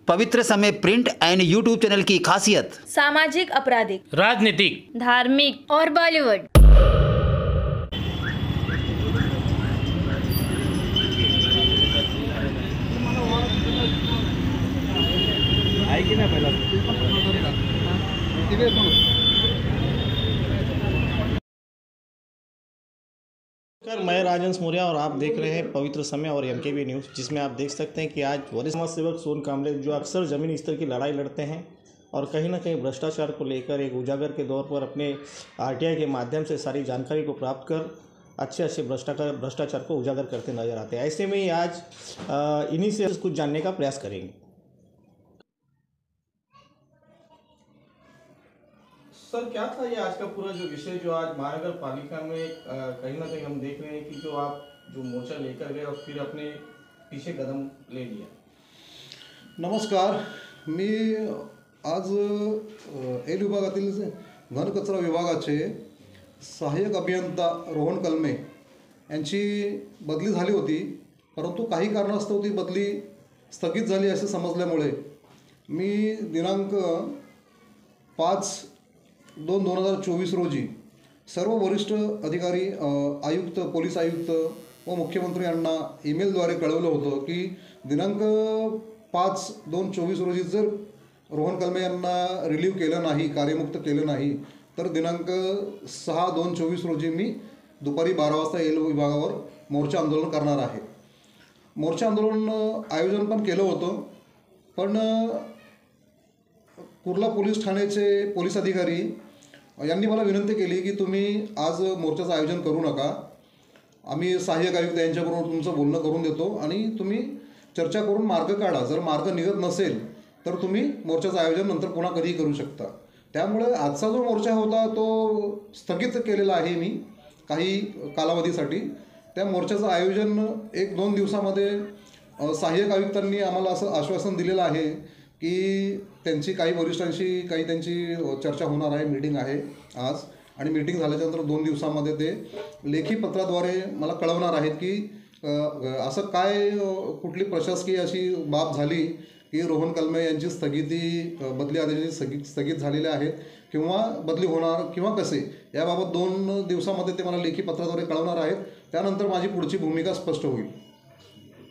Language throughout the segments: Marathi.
पवित्र समय प्रिंट एंड यूट्यूब चैनल की खासियत सामाजिक, आपराधिक, राजनीतिक, धार्मिक और बॉलीवुड। मैं राजन मौर्य और आप देख रहे हैं पवित्र समय और एमकेबी न्यूज़, जिसमें आप देख सकते हैं कि आज वरिष्ठ समाज सेवक सोन कामले जो अक्सर ज़मीनी स्तर की लड़ाई लड़ते हैं और कहीं ना कहीं भ्रष्टाचार को लेकर एक उजागर के दौर पर अपने आरटीआई के माध्यम से सारी जानकारी को प्राप्त कर अच्छे भ्रष्टाचार को उजागर करते नजर आते हैं। ऐसे में ही आज इन्हीं से कुछ जानने का प्रयास करेंगे। सर, क्या था ये आज का पूरा जो विषय जो आज महानगर पालिका में कहीं ना कहीं हम देख रहे हैं कि जो मोर्चा लेकर गए और फिर अपने पीछे कदम ले लिया। नमस्कार, मी आज एल विभागातील घनकचरा विभागाचे सहाय्यक अभियंता रोहन कलमे यांची बदली झाली होती, परंतु काही कारणास्तव ती बदली स्थगित झाली असे समजल्यामुळे मी दिनांक 5/2/2024 रोजी सर्व वरिष्ठ अधिकारी, आयुक्त, पोलीस आयुक्त व मुख्यमंत्री यांना ईमेलद्वारे कळवलं होतं की दिनांक 5/2/24 रोजी जर रोहन कलमे यांना रिलीव्ह केलं नाही, कार्यमुक्त केलं नाही, तर दिनांक 6/2/24 रोजी मी दुपारी 12 वाजता एल विभागावर मोर्चा आंदोलन करणार आहे। मोर्चा आंदोलन आयोजन पण केलं होतं, पण कुर्ला पोलीस ठाण्याचे पोलीस अधिकारी यांनी मला विनंती केली की तुम्ही आज मोर्चाचं आयोजन करू नका, आम्ही सहाय्यक आयुक्त यांच्याबरोबर तुमचं बोलणं करून देतो आणि तुम्ही चर्चा करून मार्ग काढा, जर मार्ग निघत नसेल तर तुम्ही मोर्चाचं आयोजन नंतर पुन्हा कधीही करू शकता। त्यामुळे आजचा जो मोर्चा होता तो स्थगित केलेला आहे मी काही कालावधीसाठी। त्या मोर्चाचं आयोजन 1-2 दिवसामध्ये सहाय्यक आयुक्तांनी आम्हाला असं आश्वासन दिलेलं आहे की त्यांची काही वरिष्ठांशी काही त्यांची चर्चा होणार आहे, मीटिंग आहे आज, आणि मीटिंग झाल्याच्यानंतर 2 दिवसामध्ये ते लेखी पत्राद्वारे मला कळवणार आहेत की असं काय कुठली प्रशासकीय अशी बाब झाली की रोहन कलमे यांची बदली आदेशाची स्थगित झालेले आहेत किंवा बदली होणार किंवा कसे, याबाबत 2 दिवसामध्ये ते मला लेखी पत्राद्वारे कळवणार आहेत। त्यानंतर माझी पुढची भूमिका स्पष्ट होईल।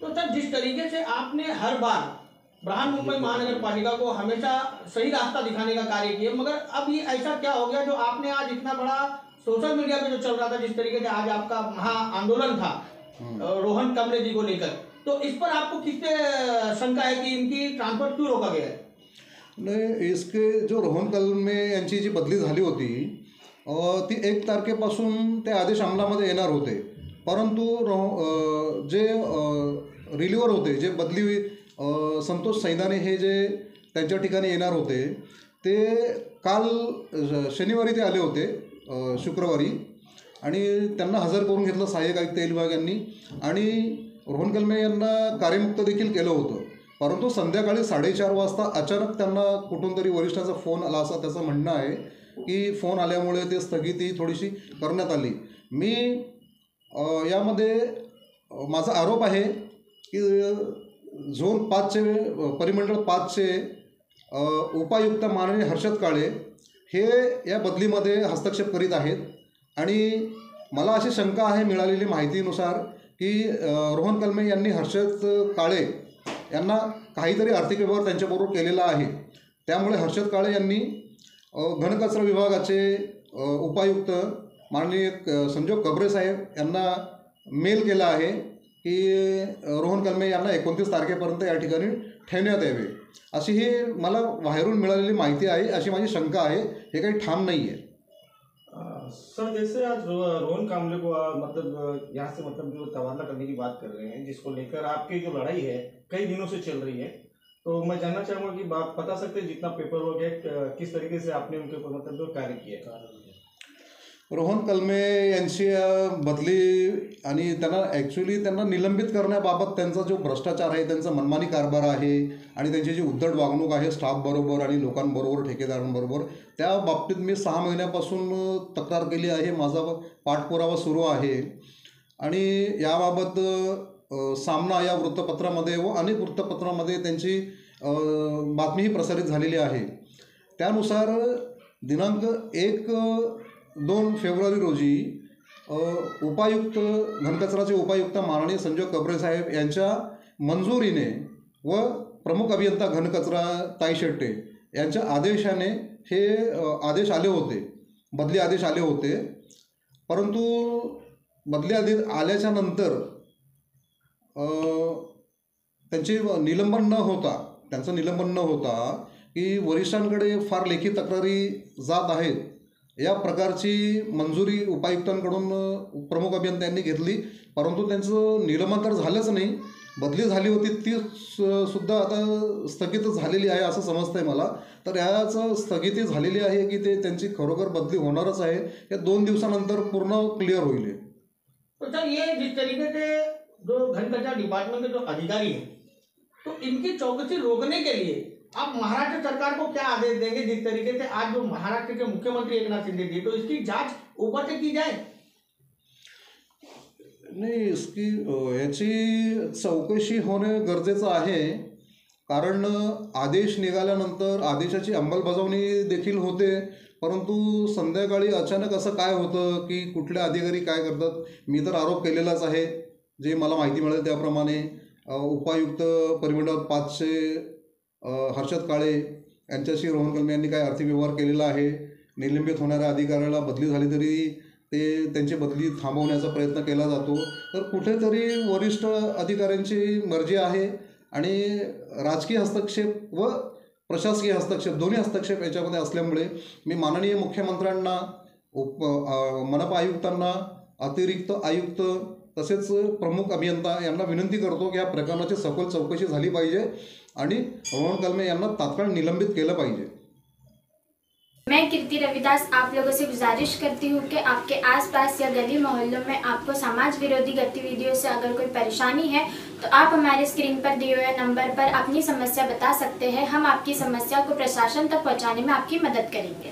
तो सर, जिस तरीके से आपने हर बार बृहन्मुंबई महानगर पालिका को हमेशा सही रास्ता दिखाने का कार्य किया, मगर अब ये ऐसा क्या हो गया जो आपने आज इतना बड़ा सोशल मीडिया पे जो चल रहा था, जिस तरीके से आज आपका महा आंदोलन था रोहन कमले जी को लेकर, तो इस पर आपको किससे शंका है कि इनकी ट्रांसफर क्यों रोका गया है? नाही, इसके जो रोहन कलमे यांची जी बदली झाली होती ती 1 तारखेपासून ते आदेश अंमलामध्ये येणार होते, परंतु जे रिलीवर होते, जे बदली संतोष सैदाने हे जे त्यांच्या ठिकाणी येणार होते, ते काल शनिवारी ते आले होते, शुक्रवारी, आणि त्यांना हजर करून घेतलं सहाय्यक आयुक्त एल विभाग यांनी, आणि रोहन कलमे यांना कार्यमुक्त देखील केलं होतं। परंतु संध्याकाळी 4:30 वाजता अचानक त्यांना कुठून तरी वरिष्ठांचा फोन आला असं त्याचं म्हणणं आहे की फोन आल्यामुळे ते स्थगिती थोडीशी करण्यात आली। मी यामध्ये माझा आरोप आहे की झोन 5चे परिमंडळ 5चे उपायुक्त माननीय हर्षद काळे हे या बदलीमध्ये हस्तक्षेप करीत आहेत, आणि मला अशी शंका आहे मिळालेली माहितीनुसार की रोहन कलमे यांनी हर्षद काळे यांना काहीतरी आर्थिक व्यवहार त्यांच्याबरोबर केलेला आहे। त्यामुळे हर्षद काळे यांनी घनकचरा विभागाचे उपायुक्त माननीय संजोग कबरे साहेब यांना मेल केला आहे की रोहन कलमे यांना 29 तारखेपर्यंत या ठिकाणी ठेवण्यात यावे, अशी ही मला बाहेरून मिळालेली माहिती आहे, अशी माझी शंका आहे, हे काही ठाम नाही आहे। सर, जैसे आज रोहन कामले को यहाँ से जो तबादला करने की बात कर रहे हैं, जिसको लेकर आपकी जो लड़ाई है कई दिनों से चल रही है, तो मैं जानना चाहूँगा कि बात बता सकते हैं जितना पेपर वर्क है किस तरीके से आपने उनके ऊपर जो कार्य किया है? रोहन कलमे यांची बदली आणि त्यांना निलंबित करण्याबाबत त्यांचा जो भ्रष्टाचार आहे, त्यांचा मनमानी कारभार आहे आणि त्यांची जी उद्धट वागणूक आहे स्टाफबरोबर आणि लोकांबरोबर, ठेकेदारांबरोबर, त्या बाबतीत मी 6 महिन्यापासून तक्रार केली आहे, माझा पाठपुरावा सुरू आहे, आणि याबाबत सामना या वृत्तपत्रामध्ये व अनेक वृत्तपत्रांमध्ये त्यांची बातमीही प्रसारित झालेली आहे. त्यानुसार दिनांक 1-2 फेब्रुवारी रोजी उपायुक्त घनकचराचे उपायुक्त माननीय संजय कबरे साहेब यांच्या मंजुरीने व प्रमुख अभियंता घनकचरा ताई शेट्टे यांच्या आदेशाने हे आदेश आले होते, बदली आदेश आले होते. परंतु बदली आदेश आल्याच्या नंतर त्यांचं निलंबन न होता की वरिष्ठांकडे फार लेखी तक्रारी जात आहेत, या प्रकारची मंजुरी उपायुक्तांकडून प्रमुख अभियंत्यांनी घेतली. परंतु त्यांचं निलंबन तर झालंच नाही, बदली झाली होती ती सुद्धा आता स्थगित झालेली आहे असं समजतंय मला. तर याचं स्थगिती झालेली आहे की ते त्यांची खरोखर बदली होणारच आहे, या 2 दिवसानंतर पूर्ण क्लिअर होईल. तो सर ये जिस तरीके से जो घनकचरा डिपार्टमेंट के जो अधिकारी हैं, तो इनकी चौकसी रोकने के लिए आप महाराष्ट्र सरकार को क्या आदेश देंगे? जिस तरीके से आज जो महाराष्ट्र के मुख्यमंत्री एकनाथ शिंदे जी, तो इसकी जांच ऊपर से की जाए. नाही, याची चौकशी होणे गरजेचं आहे. कारण आदेश निघाल्यानंतर आदेशाची अंमलबजावणी देखील होते, परंतु संध्याकाळी अचानक असं काय होतं की कुठले अधिकारी काय करतात. मी तर आरोप केलेलाच आहे, जे मला माहिती मिळेल त्याप्रमाणे. उपायुक्त परिमंडळ 5चे हर्षद काळे यांच्याशी रोहन कलमे यांनी काय आर्थिक व्यवहार केलेला आहे. निलंबित होणाऱ्या अधिकाऱ्याला बदली झाली तरी त्यांची बदली थांबवण्याचा प्रयत्न केला जातो. तर कुठेतरी वरिष्ठ अधिकाऱ्यांची मर्जी आहे आणि राजकीय हस्तक्षेप व प्रशासकीय हस्तक्षेप दोन्ही हस्तक्षेप याच्यामध्ये असल्यामुळे मी माननीय मुख्यमंत्र्यांना, मनपा आयुक्तांना, अतिरिक्त आयुक्त तसेच प्रमुख अभियंता यांना विनंती करतो की या प्रकरणाची सखोल चौकशी झाली पाहिजे आणि रोहन कलमे यांना तात्काळ निलंबित केलं पाहिजे. मैं कीर्ति रविदास आप लोगों से गुजारिश करती हूँ कि आपके आसपास या गली मोहल्लों में आपको समाज विरोधी गतिविधियों से अगर कोई परेशानी है तो आप हमारे स्क्रीन पर दिए हुए नंबर पर अपनी समस्या बता सकते हैं. हम आपकी समस्या को प्रशासन तक पहुँचाने में आपकी मदद करेंगे.